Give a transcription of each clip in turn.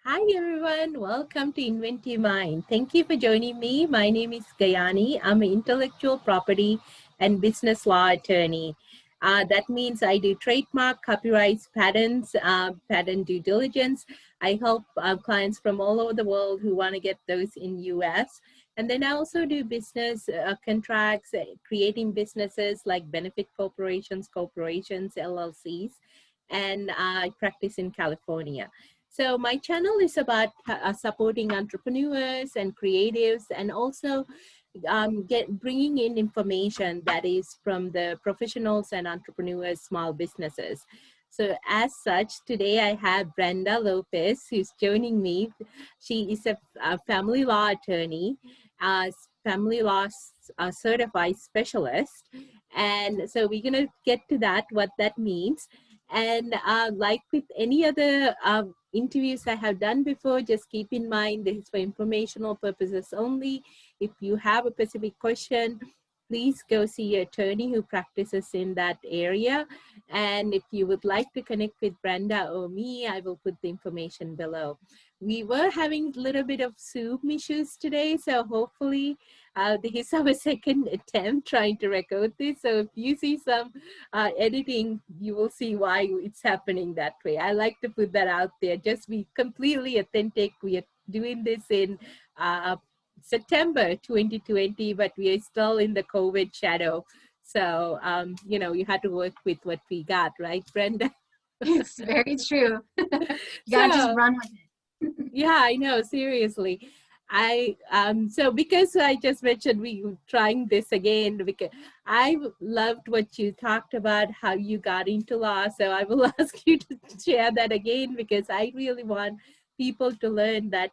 Hi everyone, welcome to Inventive Mind. Thank you for joining me. My name is Gayani. I'm an intellectual property and business law attorney. That means I do trademark, copyrights, patents, patent due diligence. I help clients from all over the world who want to get those in US. And then I also do business contracts, creating businesses like benefit corporations, LLCs, and I practice in California. So my channel is about supporting entrepreneurs and creatives, and also bringing in information that is from the professionals and entrepreneurs, small businesses. So as such, today I have Brenda Lopez who's joining me. She is a family law attorney, family law certified specialist. And so we're going to get to that, what that means. And like with any other interviews I have done before, just keep in mind this is for informational purposes only. If you have a specific question, please go see your attorney who practices in that area. And if you would like to connect with Brenda or me, I will put the information below. We were having a little bit of Zoom issues today, so hopefully this is our second attempt trying to record this. So if you see some editing, you will see why it's happening that way. I like to put that out there. Just be completely authentic. We are doing this in September 2020, but we are still in the COVID shadow. So, you had to work with what we got, right, Brenda? It's very true. You gotta just So, run with it. yeah, I know, seriously. So because I just mentioned we were trying this again, because I loved what you talked about, how you got into law. So I will ask you to share that again, because I really want people to learn that,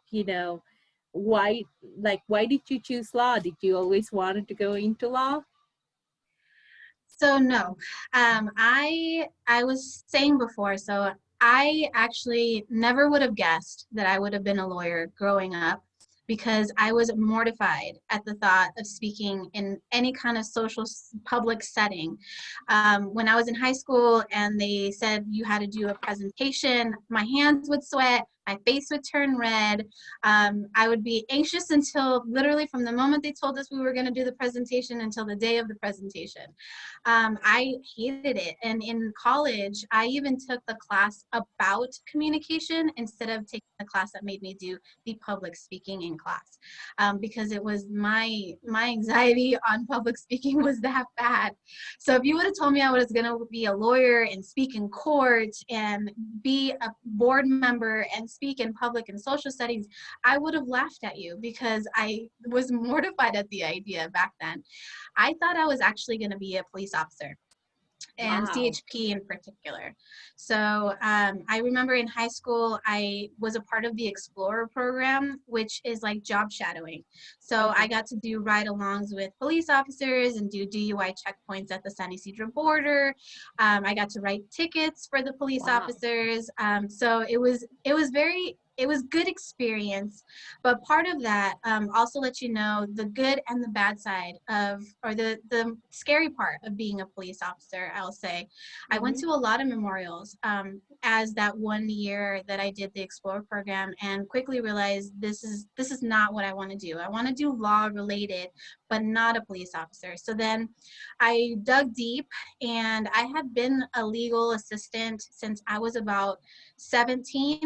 why did you choose law? Did you always wanted to go into law? So no, I was saying before, so I actually never would have guessed that I would have been a lawyer growing up because I was mortified at the thought of speaking in any kind of social public setting. When I was in high school and they said you had to do a presentation, my hands would sweat, my face would turn red. I would be anxious until literally from the moment they told us we were going to do the presentation until the day of the presentation. I hated it. And in college, I even took the class about communication instead of taking the class that made me do the public speaking in class, because it was my anxiety on public speaking was that bad. So if you would have told me I was going to be a lawyer and speak in court and be a board member and speak in public and social settings, I would have laughed at you because I was mortified at the idea back then. I thought I was actually going to be a police officer, and Wow. CHP in particular. So I remember in high school, I was a part of the Explorer program, which is like job shadowing. So I Okay. got to do ride-alongs with police officers and do DUI checkpoints at the San Ysidro border. I got to write tickets for the police Wow. officers. So it was good experience, but part of that also lets you know the good and the bad side of, or the scary part of being a police officer, I'll say. I went Mm-hmm. to a lot of memorials as that 1 year that I did the Explore program, and quickly realized this is not what I want to do. I want to do law related, but not a police officer. So then I dug deep, and I had been a legal assistant since I was about 17.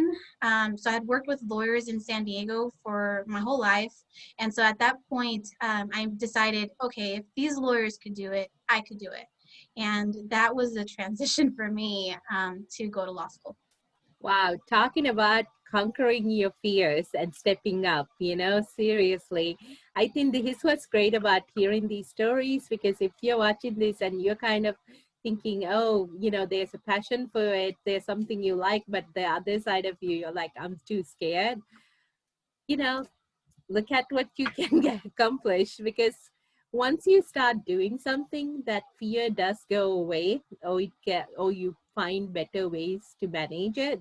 So I had worked with lawyers in San Diego for my whole life. And so at that point, I decided, okay, if these lawyers could do it, I could do it. And that was the transition for me to go to law school. Wow, talking about conquering your fears and stepping up, seriously. I think this is what's great about hearing these stories, because if you're watching this and you're kind of thinking, oh, there's a passion for it, there's something you like, but the other side of you, you're like, I'm too scared, you know, look at what you can get accomplished, because once you start doing something, that fear does go away, or you find better ways to manage it.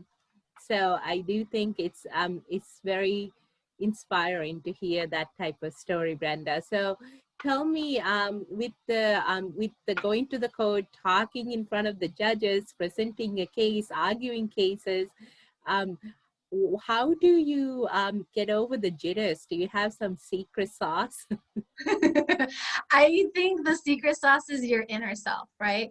So I do think it's very inspiring to hear that type of story, Brenda. So tell me, with the going to the court, talking in front of the judges, presenting a case, arguing cases, um, how do you get over the jitters? Do you have some secret sauce? I think the secret sauce is your inner self, right?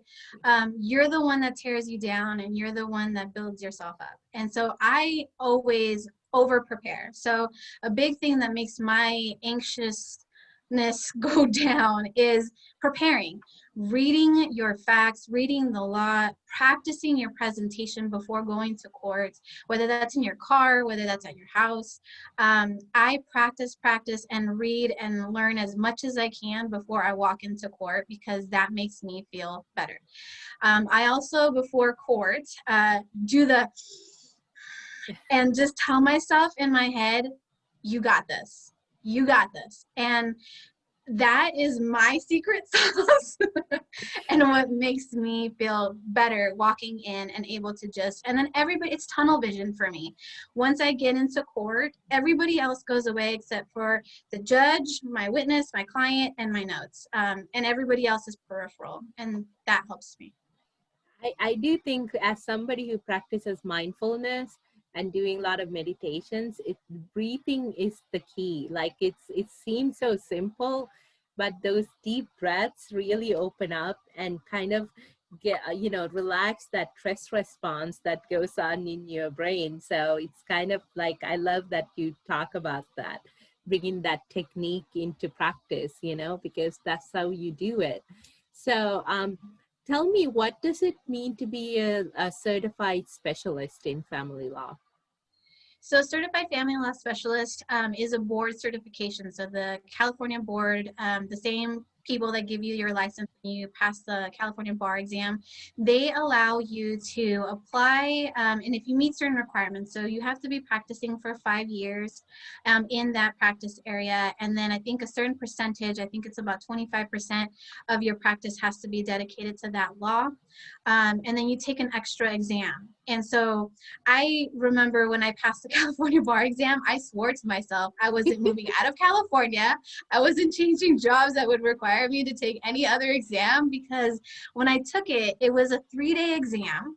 You're the one that tears you down and you're the one that builds yourself up. And so I always over prepare. So a big thing that makes my anxiousness go down is preparing, reading your facts, reading the law, practicing your presentation before going to court, whether that's in your car, whether that's at your house. I practice, and read and learn as much as I can before I walk into court because that makes me feel better. I also, before court, do the and just tell myself in my head, you got this. You got this. And that is my secret sauce and what makes me feel better walking in and able to just, and then everybody, it's tunnel vision for me. Once I get into court, everybody else goes away except for the judge, my witness, my client, and my notes. And everybody else is peripheral, and that helps me. I do think as somebody who practices mindfulness and doing a lot of meditations, breathing is the key. Like it seems so simple, but those deep breaths really open up and kind of get, relax that stress response that goes on in your brain. So it's kind of like, I love that you talk about that, bringing that technique into practice, because that's how you do it. So, tell me, what does it mean to be a certified specialist in family law? So certified family law specialist is a board certification. So the California board, the same people that give you your license when you pass the California bar exam, they allow you to apply, and if you meet certain requirements, so you have to be practicing for 5 years in that practice area, and then I think a certain percentage, I think it's about 25% of your practice has to be dedicated to that law, and then you take an extra exam. And so I remember when I passed the California bar exam, I swore to myself I wasn't moving out of California. I wasn't changing jobs that would require me to take any other exam, because when I took it, it was a 3-day exam.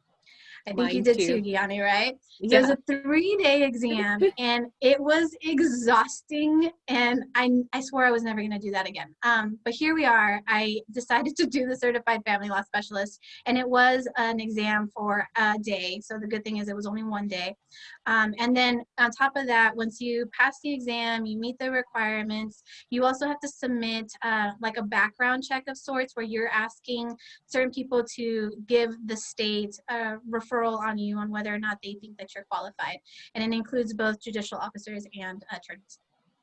I think you Mine did too, too. Gianni, right? So it was Yeah. a 3-day exam and it was exhausting. And I swore I was never going to do that again. But here we are. I decided to do the certified family law specialist, and it was an exam for a day. So the good thing is it was only 1 day. And then on top of that, once you pass the exam, you meet the requirements, you also have to submit like a background check of sorts where you're asking certain people to give the state a referral on you on whether or not they think that you're qualified. And it includes both judicial officers and attorneys.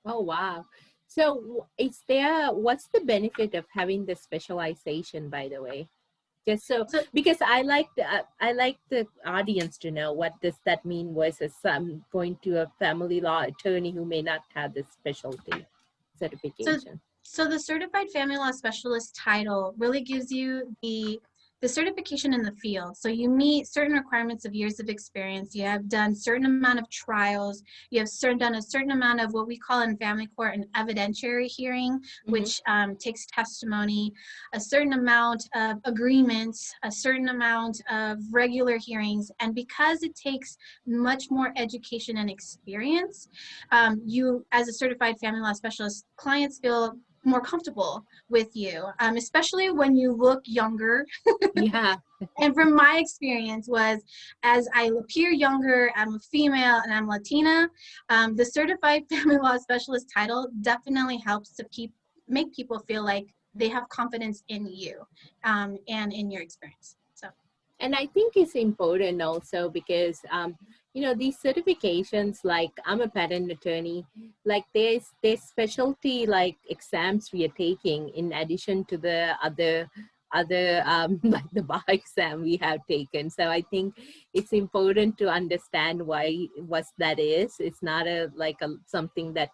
Oh, wow. So what's the benefit of having the specialization, by the way? Just so, So because I like the audience to know, what does that mean versus going to a family law attorney who may not have this specialty So, certification. so the certified family law specialist title really gives you the certification in the field. So you meet certain requirements of years of experience. You have done certain amount of trials. You have done a certain amount of what we call in family court an evidentiary hearing, Mm-hmm. which takes testimony, a certain amount of agreements, a certain amount of regular hearings. And because it takes much more education and experience, you, as a certified family law specialist, clients feel more comfortable with you, especially when you look younger. Yeah. And from my experience was, as I appear younger, I'm a female and I'm Latina, the certified family law specialist title definitely helps to make people feel like they have confidence in you and in your experience. So. And I think it's important also because, these certifications, like I'm a patent attorney, like there's specialty like exams we are taking in addition to the other like the bar exam we have taken. So I think it's important to understand what that is. It's not a something that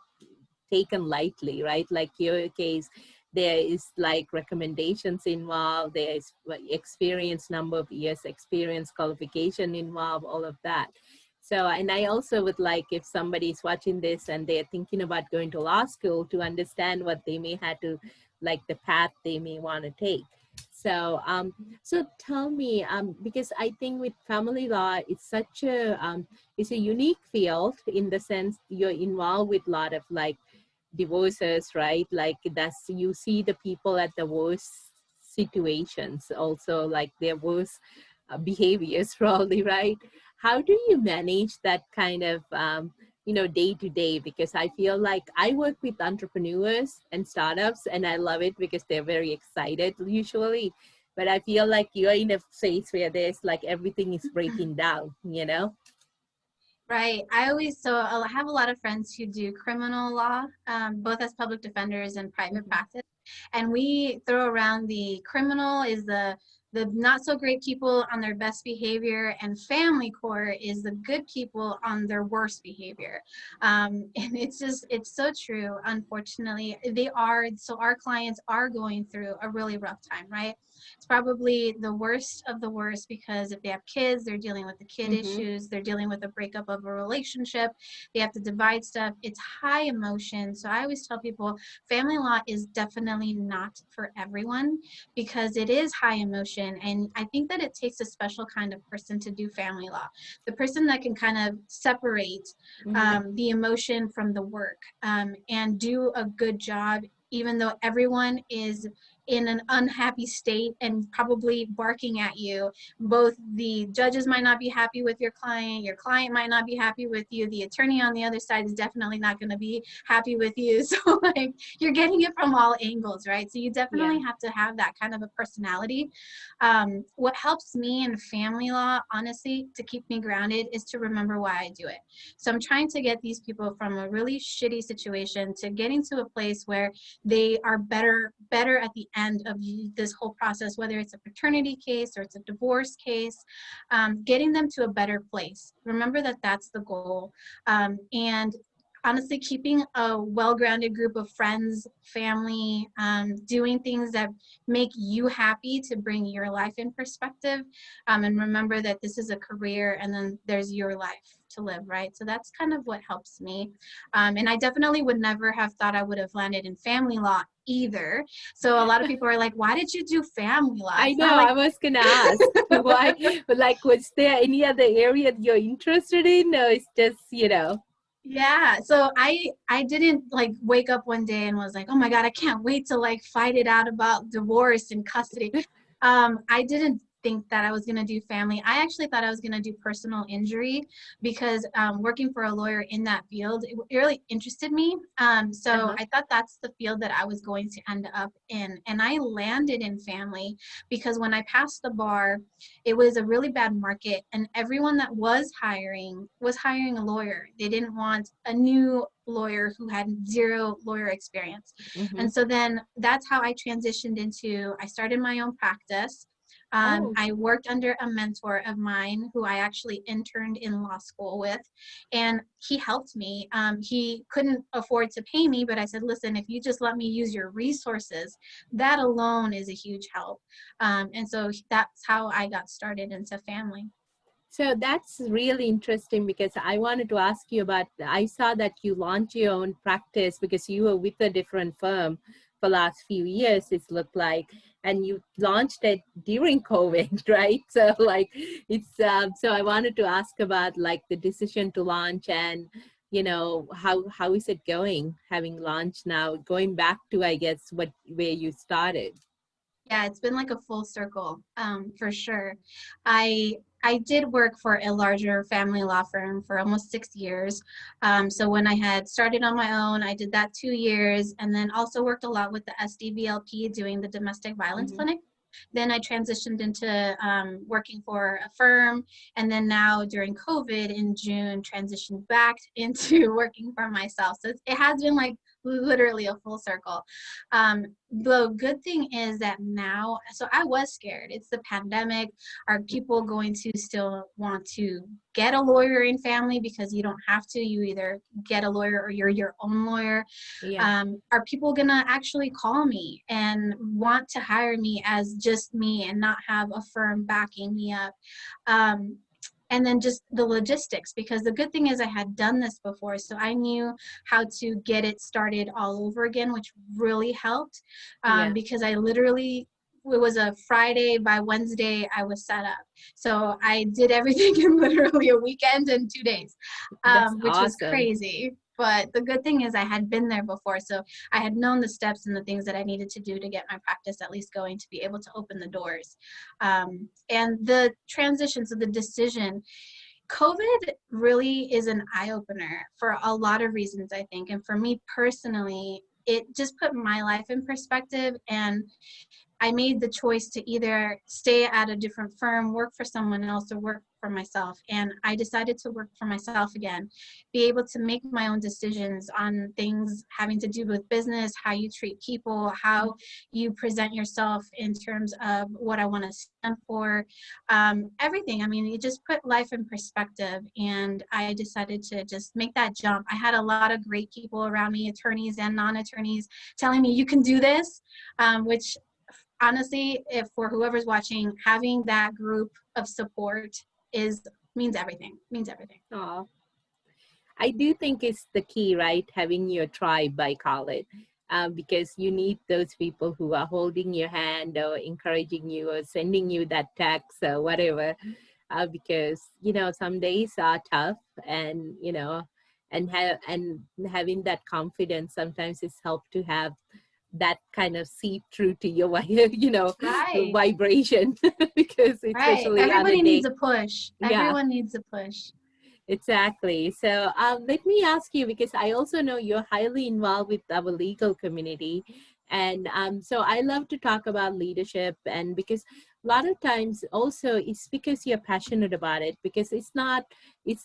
taken lightly, right? Like your case, there is like recommendations involved, there is experience, number of years experience, qualification involved, all of that. So, and I also would like, if somebody is watching this and they're thinking about going to law school, to understand what they may have to, like the path they may want to take. So, so tell me, because I think with family law, it's such a it's a unique field in the sense you're involved with a lot of like divorces, right? Like that's you see the people at the worst situations, also like their worst behaviors, probably, right? How do you manage that kind of day to day? Because I feel like I work with entrepreneurs and startups, and I love it because they're very excited usually. But I feel like you're in a phase where there's like everything is breaking down, you know? Right. I have a lot of friends who do criminal law, both as public defenders and private Mhm. practice. And we throw around the criminal is the not so great people on their best behavior, and family court is the good people on their worst behavior. And it's so true. Unfortunately, so our clients are going through a really rough time, right? It's probably the worst of the worst because if they have kids, they're dealing with the kid Mm-hmm. issues, they're dealing with a breakup of a relationship, they have to divide stuff. It's high emotion. So I always tell people family law is definitely not for everyone because it is high emotion. And I think that it takes a special kind of person to do family law, the person that can kind of separate Mm-hmm. the emotion from the work, and do a good job even though everyone is in an unhappy state and probably barking at you. Both the judges might not be happy with your client might not be happy with you, the attorney on the other side is definitely not going to be happy with you. So like you're getting it from all angles, right? So you Yeah. definitely have to have that kind of a personality. What helps me in family law, honestly, to keep me grounded is to remember why I do it. So I'm trying to get these people from a really shitty situation to getting to a place where they are better at the end of this whole process, whether it's a paternity case or it's a divorce case, getting them to a better place. Remember that that's the goal. And honestly, keeping a well-grounded group of friends, family, doing things that make you happy to bring your life in perspective, and remember that this is a career and then there's your life to live, right? So that's kind of what helps me. And I definitely would never have thought I would have landed in family law either. So a lot of people are like, why did you do family law? I It's not know, I like, was gonna ask why, like, was there any other area you're interested in? No, it's just, yeah. So I didn't like wake up one day and was like, oh my God, I can't wait to like fight it out about divorce and custody. I didn't think that I was going to do family. I actually thought I was going to do personal injury because working for a lawyer in that field, it really interested me. So uh-huh. I thought that's the field that I was going to end up in. And I landed in family because when I passed the bar, it was a really bad market and everyone that was hiring a lawyer. They didn't want a new lawyer who had zero lawyer experience. Mm-hmm. And so then that's how I transitioned into, I started my own practice. Oh, I worked under a mentor of mine who I actually interned in law school with, and he helped me. He couldn't afford to pay me, but I said, listen, if you just let me use your resources, that alone is a huge help. And so that's how I got started into family. so that's really interesting because I wanted to ask you about, I saw that you launched your own practice because you were with a different firm for last few years, it's looked like, and you launched it during COVID, right? So like so I wanted to ask about like the decision to launch and how is it going having launched now, going back to I guess where you started. Yeah, it's been like a full circle, for sure. I I did work for a larger family law firm for almost 6 years. So when I had started on my own, I did that 2 years, and then also worked a lot with the SDVLP doing the domestic violence Hmm. clinic. Then I transitioned into working for a firm, and then now during COVID in June, transitioned back into working for myself. So it has been like literally a full circle. The good thing is that now, so I was scared. It's the pandemic. Are people going to still want to get a lawyer in family because you don't have to? You either get a lawyer or you're your own lawyer. Yeah. Are people gonna actually call me and want to hire me as just me and not have a firm backing me up? Um, and then just the logistics, because the good thing is I had done this before, so I knew how to get it started all over again, which really helped, Yeah. because I literally it was a Friday. By Wednesday, I was set up. So I did everything in literally a weekend and 2 days, That's which was awesome. crazy. But the good thing is I had been there before. So I had known the steps and the things that I needed to do to get my practice at least going to be able to open the doors. And the transition, so the decision, COVID really is an eye opener for a lot of reasons, I think. And for me personally, it just put my life in perspective, and I made the choice to either stay at a different firm, work for someone else, or work for myself. And I decided to work for myself again, be able to make my own decisions on things having to do with business, how you treat people, how you present yourself in terms of what I want to stand for, everything. I mean, it just put life in perspective. And I decided to just make that jump. I had a lot of great people around me, attorneys and non-attorneys, telling me, you can do this, which honestly, if for whoever's watching, having that group of support is means everything. Means everything. Aw. I do think it's the key, right? Having your tribe, I call it, because you need those people who are holding your hand or encouraging you or sending you that text or whatever. Because some days are tough, and and having that confidence sometimes it's helped to have that kind of seep through to your Right. vibration because Right. especially on a Everybody needs day. a push. Yeah. Everyone needs a push. Exactly. So let me ask you, because I also know you're highly involved with our legal community. And so I love to talk about leadership. And because a lot of times also it's because you're passionate about it, because it's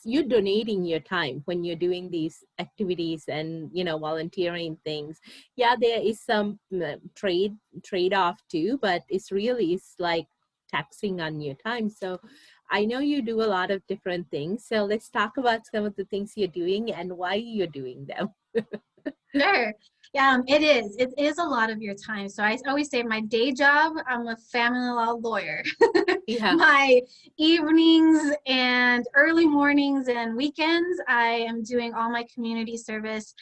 you're donating your time when you're doing these activities and, volunteering things. Yeah, there is some trade off too, but it's like taxing on your time. So I know you do a lot of different things. So let's talk about some of the things you're doing and why you're doing them. Sure. Yeah, it is. It is a lot of your time. So I always say my day job, I'm a family law lawyer. Yeah. My evenings and early mornings and weekends, I am doing all my community service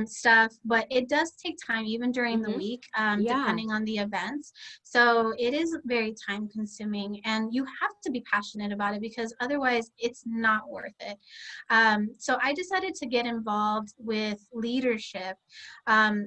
stuff, but it does take time even during the Mm-hmm. week, Yeah. depending on the events. So it is very time consuming, and you have to be passionate about it because otherwise it's not worth it. So I decided to get involved with leadership.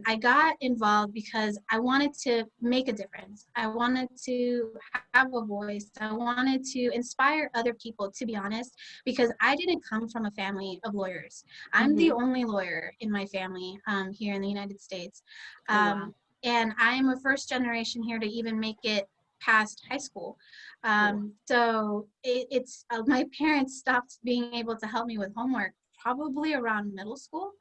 I got involved because I wanted to make a difference. I wanted to have a voice. I wanted to inspire other people, to be honest, because I didn't come from a family of lawyers. I'm the Mm-hmm. only lawyer in my family here in the United States. Oh, wow. And I'm a first generation here to even make it past high school. Oh, So it's my parents stopped being able to help me with homework probably around middle school.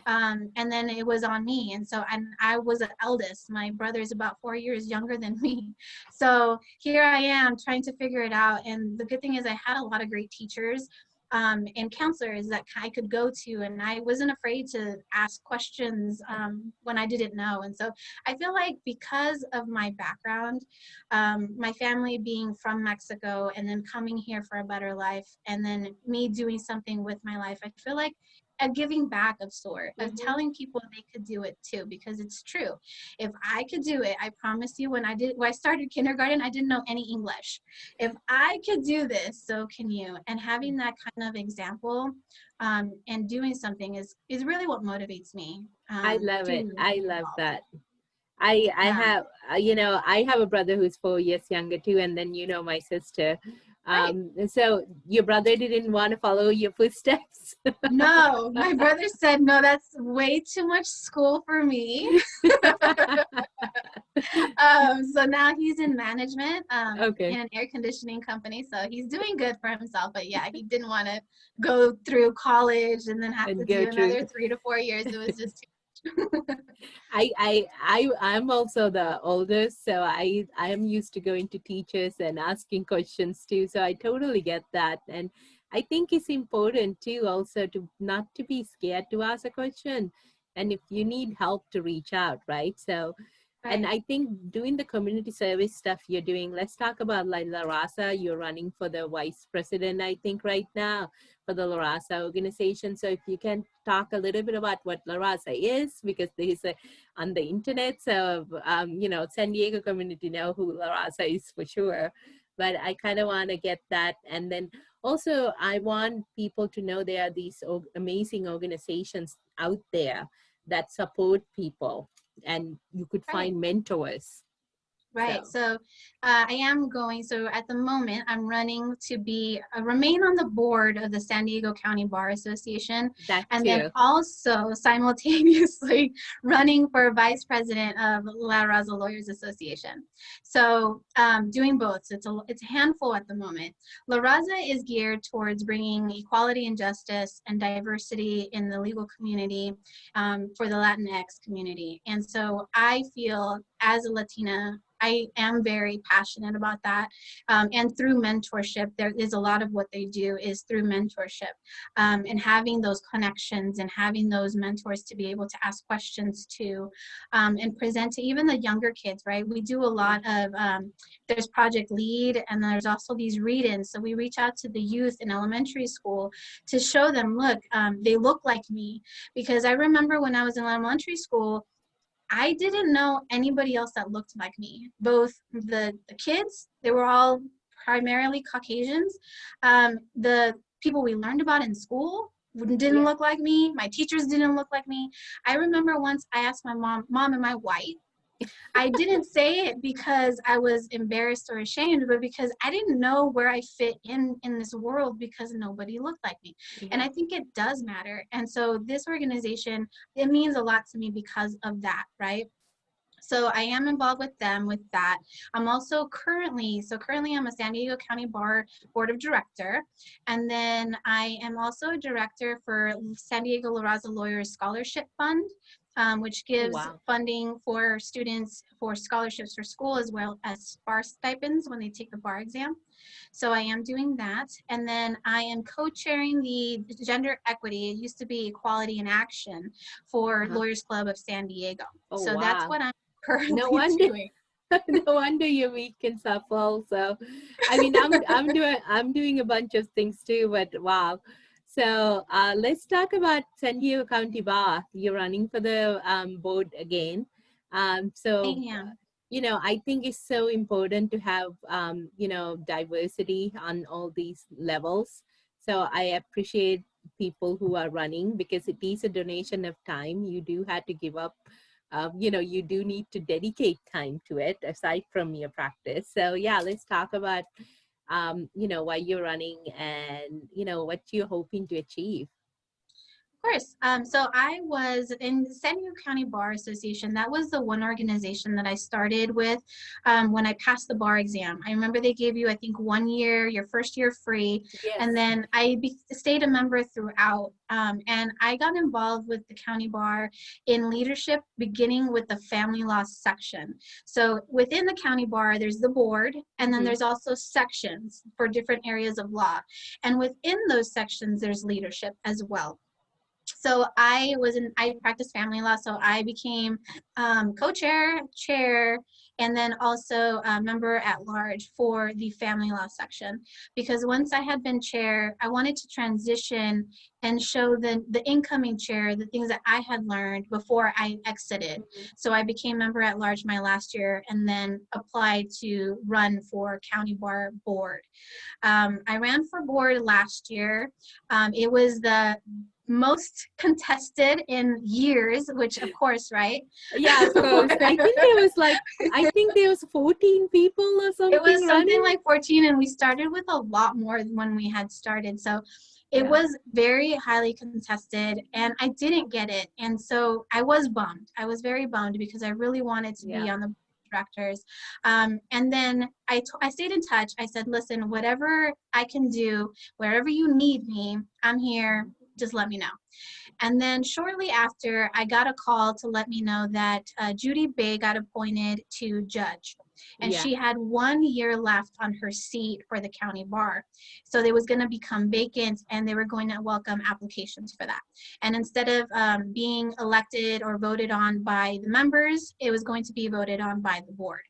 And then it was on me. And so I was the eldest. My brother is about 4 years younger than me. So here I am trying to figure it out. And the good thing is I had a lot of great teachers and counselors that I could go to, and I wasn't afraid to ask questions when I didn't know. And so I feel like because of my background, my family being from Mexico and then coming here for a better life, and then me doing something with my life, I feel like a giving back of sort, of mm-hmm. telling people they could do it too, because it's true. If I could do it, I promise you, when I started kindergarten, I didn't know any English. If I could do this, so can you. And having that kind of example and doing something is really what motivates me I love to it. I be love involved. that. I Yeah, have I have a brother who's 4 years younger too, and then my sister. right. So your brother didn't want to follow your footsteps. No, my brother said, no, that's way too much school for me. So now he's in management Okay. in an air conditioning company. So he's doing good for himself. But yeah, he didn't want to go through college and then have to And do go through. another 3 to 4 years. It was just too much. I'm also the oldest, so I am used to going to teachers and asking questions too. So I totally get that, and I think it's important too also to not to be scared to ask a question, and if you need help to reach out, right? So And Right. I think doing the community service stuff you're doing, let's talk about like La Raza. You're running for the vice president, I think, right now for the La Raza organization. So if you can talk a little bit about what La Raza is, because there's a on the internet, so San Diego community know who La Raza is for sure. But I kind of want to get that, and then also I want people to know there are these amazing organizations out there that support people, and you could Right. find mentors. Right. So So I am going. So at the moment, I'm running to be remain on the board of the San Diego County Bar Association, that and then too. also simultaneously running for vice president of La Raza Lawyers Association. So doing both. So it's a handful at the moment. La Raza is geared towards bringing equality and justice and diversity in the legal community for the Latinx community. And so I feel as a Latina, I am very passionate about that. And through mentorship, there is a lot of what they do is through mentorship and having those connections and having those mentors to be able to ask questions to and present to even the younger kids, right? We do a lot of, there's Project Lead, and there's also these read-ins. So we reach out to the youth in elementary school to show them, look, they look like me. Because I remember when I was in elementary school, I didn't know anybody else that looked like me. Both the kids, they were all primarily Caucasians. The people we learned about in school didn't Yeah. look like me. My teachers didn't look like me. I remember once I asked my Mom, am I white? I didn't say it because I was embarrassed or ashamed, but because I didn't know where I fit in this world because nobody looked like me. And Yeah. I think it does matter. And so this organization, it means a lot to me because of that, right? So I am involved with them with that. I'm also currently I'm a San Diego County Bar Board of Director. And then I am also a director for San Diego La Raza Lawyers Scholarship Fund, which Oh, gives wow. funding for students for scholarships for school as well as bar stipends when they take the bar exam. So I am doing that. And then I am co-chairing the gender equity. It used to be Equality in Action for Uh-huh. Lawyers Club of San Diego. Oh, So that's wow. what I'm No currently wonder. doing. No wonder your weekends are full. So, I mean, I'm doing a bunch of things too. But wow. So let's talk about San Diego County Bar. You're running for the board again. I So am. I think it's so important to have diversity on all these levels. So I appreciate people who are running, because it is a donation of time. You do have to give up. You do need to dedicate time to it aside from your practice. So yeah, let's talk about why you're running, and what you're hoping to achieve. Of course. So I was in the San Diego County Bar Association. That was the one organization that I started with when I passed the bar exam. I remember they gave you, I think, 1 year, your first year free. And Yes. then I stayed a member throughout. And I got involved with the county bar in leadership, beginning with the family law section. So within the county bar, there's the board, and then Mm-hmm. there's also sections for different areas of law. And within those sections, there's leadership as well. So I practiced family law, so I became co-chair, chair, and then also a member at large for the family law section. Because once I had been chair, I wanted to transition and show the incoming chair the things that I had learned before I exited. So I became member at large my last year, and then applied to run for county bar board. I ran for board last year. It was the most contested in years, which of course, right? Yeah, of course. I think there was 14 people or It something was something running. like 14, and we started with a lot more than when we had started. So it Yeah. was very highly contested, and I didn't get it. And so I was bummed. I was very bummed because I really wanted to be Yeah. on the directors. And then I stayed in touch. I said, listen, whatever I can do, wherever you need me, I'm here. Just let me know. And then shortly after, I got a call to let me know that Judy Bay got appointed to judge. and Yeah. she had 1 year left on her seat for the county bar. So it was going to become vacant, and they were going to welcome applications for that. And instead of being elected or voted on by the members, it was going to be voted on by the board.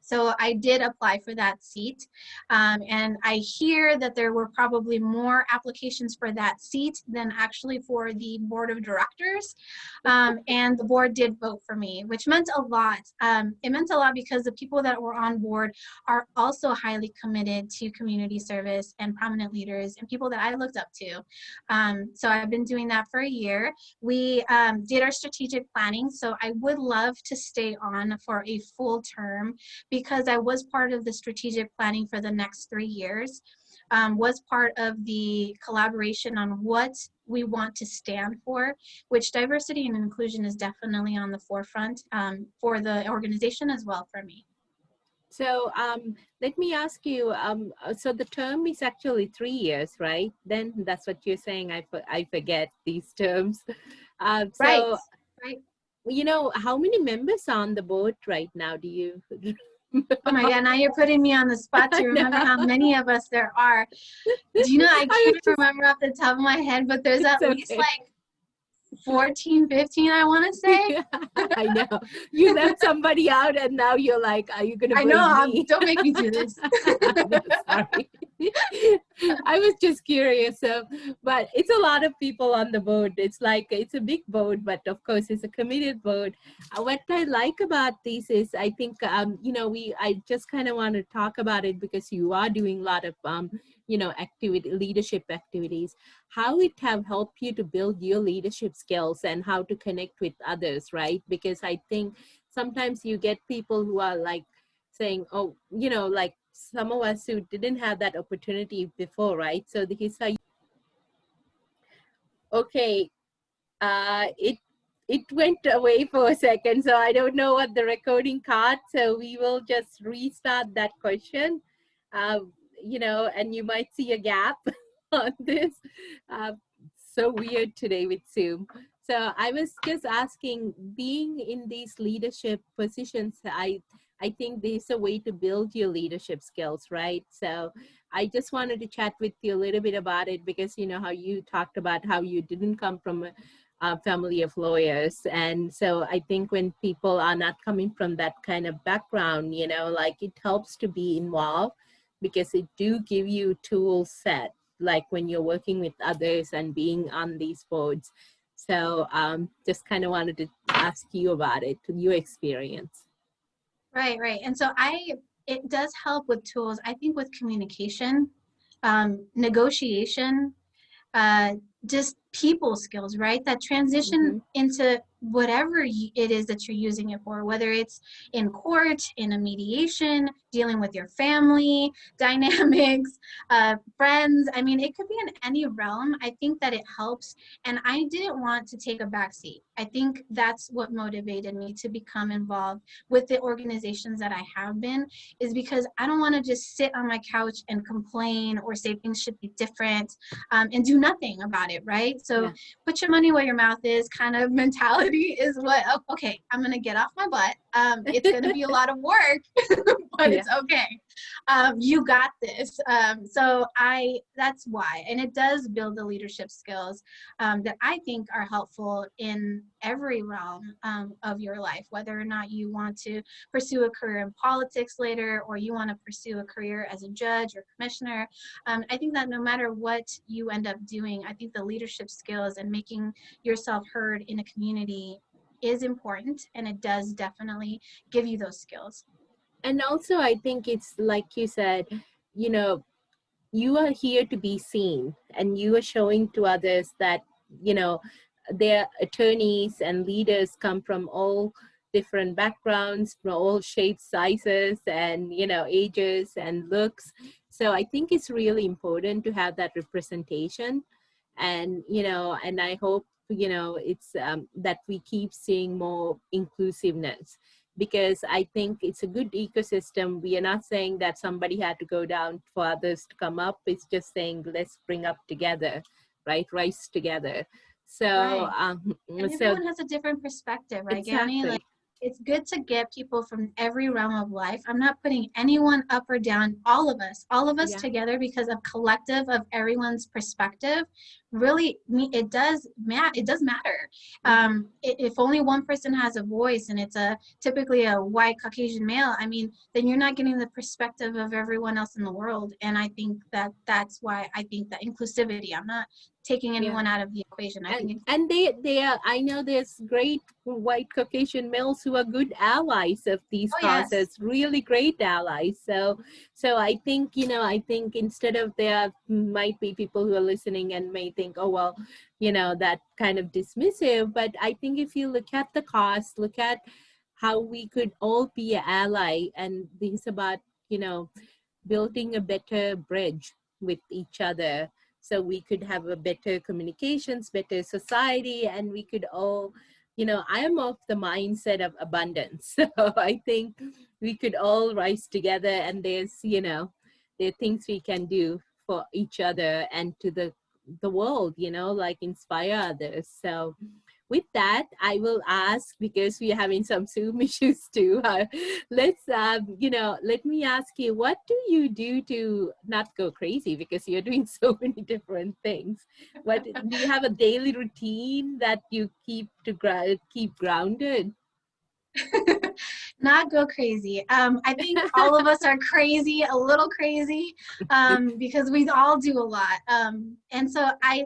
So I did apply for that seat, and I hear that there were probably more applications for that seat than actually for the board of directors, and the board did vote for me, which meant a lot. It meant a lot because the people that were on board are also highly committed to community service and prominent leaders and people that I looked up to. So I've been doing that for a year. We did our strategic planning, so I would love to stay on for a full term, because I was part of the strategic planning for the next 3 years, was part of the collaboration on what we want to stand for, which diversity and inclusion is definitely on the forefront for the organization as well for me. So let me ask you, so the term is actually 3 years, right? Then that's what you're saying. I forget these terms. Right, So, right. you know, how many members are on the board right now? Do you? Oh my God, now you're putting me on the spot to remember how many of us there are. Do you know, I I was can't just, remember off the top of my head, but there's it's at least okay. like 14, 15, I want to say. I know. You left somebody out and now you're like, are you going to I know, blame me? don't make me do this. No, sorry. I was just curious. So, but it's a lot of people on the board. It's like, it's a big board, but of course it's a committed board. What I like about this is I think, you know, I just kind of want to talk about it because you are doing a lot of, you know, leadership activities, how it have helped you to build your leadership skills and how to connect with others, right? Because I think sometimes you get people who are like saying, oh, you know, like some of us who didn't have that opportunity before, right? So here's how okay, it went away for a second, so I don't know what the recording caught, so we will just restart that question. uh, you know, and you might see a gap on this. uh, so weird today with Zoom. So I was just asking, being in these leadership positions, I think there's a way to build your leadership skills, right? So I just wanted to chat with you a little bit about it because you know how you talked about how you didn't come from a family of lawyers. And so I think when people are not coming from that kind of background, you know, like it helps to be involved because it do give you tool set, like when you're working with others and being on these boards. So just kind of wanted to ask you about it, your experience. Right, right. And so it does help with tools, I think, with communication, negotiation, uh, just people skills, right? That transition Mm-hmm. into whatever it is that you're using it for, whether it's in court, in a mediation, dealing with your family, dynamics, friends. I mean, it could be in any realm. I think that it helps. And I didn't want to take a backseat. I think that's what motivated me to become involved with the organizations that I have been, is because I don't want to just sit on my couch and complain or say things should be different, and do nothing about it, right? So Yeah. put your money where your mouth is kind of mentality is what, okay, I'm going to get off my butt. It's going to be a lot of work, but Yeah. it's okay. You got this. That's why. And it does build the leadership skills that I think are helpful in every realm of your life, whether or not you want to pursue a career in politics later, or you want to pursue a career as a judge or commissioner. I think that no matter what you end up doing, I think the leadership skills and making yourself heard in a community is important, and it does definitely give you those skills. And also, I think it's like you said, you know, you are here to be seen and you are showing to others that, you know, their attorneys and leaders come from all different backgrounds, from all shapes, sizes, and, you know, ages and looks. So I think it's really important to have that representation. And, you know, and I hope, you know, it's that we keep seeing more inclusiveness, because I think it's a good ecosystem. We are not saying that somebody had to go down for others to come up. It's just saying, let's bring up together, right? Rise together. So, Right. And so everyone has a different perspective, right, Gani? Like, exactly. It's good to get people from every realm of life. I'm not putting anyone up or down, all of us Yeah. together, because of collective of everyone's perspective. Really, it does matter. Hmm. If only one person has a voice and it's a typically a white Caucasian male, I mean, then you're not getting the perspective of everyone else in the world. And I think that that's why I think that inclusivity, I'm not taking Yeah. anyone out of the equation. I think And they are, I know there's great white Caucasian males who are good allies of these oh yes. causes, really great allies. So I think, I think instead of, there might be people who are listening and may think, oh well, that kind of dismissive, but I think if you look at the cost, look at how we could all be an ally, and this is about, you know building a better bridge with each other, so we could have a better communications, better society, and we could all, I am of the mindset of abundance. So I think we could all rise together, and there are things we can do for each other and to the world, like inspire others. So with that, I will ask, because we're having some Zoom issues too. Let me ask you, what do you do to not go crazy? Because you're doing so many different things. What do you have a daily routine that you keep keep grounded? Not go crazy. I think all of us are crazy, a little crazy, because we all do a lot. And so I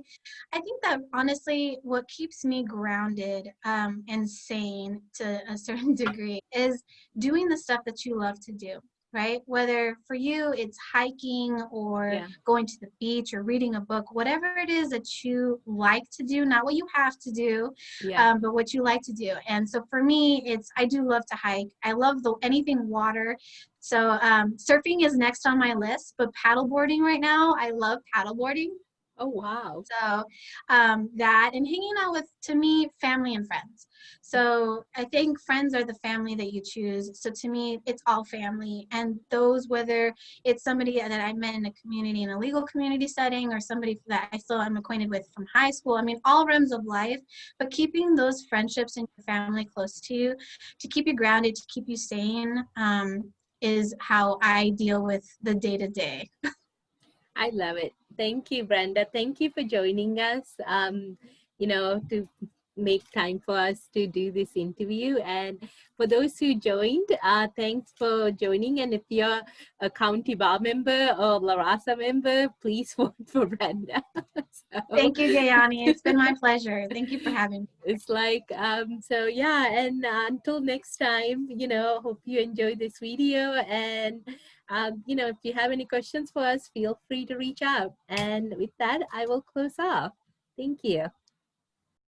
think that honestly, what keeps me grounded and sane to a certain degree is doing the stuff that you love to do. Right? Whether for you it's hiking or Yeah, going to the beach or reading a book, whatever it is that you like to do, not what you have to do, yeah. but what you like to do. And so for me, I do love to hike. I love anything water. So surfing is next on my list, but paddleboarding right now, I love paddleboarding. Oh, wow. So that and hanging out with, to me, family and friends. So I think friends are the family that you choose. So to me, it's all family. And those, whether it's somebody that I met in a community, in a legal community setting, or somebody that I still am acquainted with from high school, I mean, all realms of life, but keeping those friendships and your family close to you to keep you grounded, to keep you sane, is how I deal with the day to day. I love it. Thank you, Brenda. Thank you for joining us, to make time for us to do this interview. And for those who joined, thanks for joining. And if you're a county bar member or La Raza member, please vote for Brenda. So Thank you, Gayani. It's been my pleasure. Thank you for having me. it's like, so yeah, and until next time, hope you enjoy this video. And if you have any questions for us, feel free to reach out. And with that, I will close off. Thank you.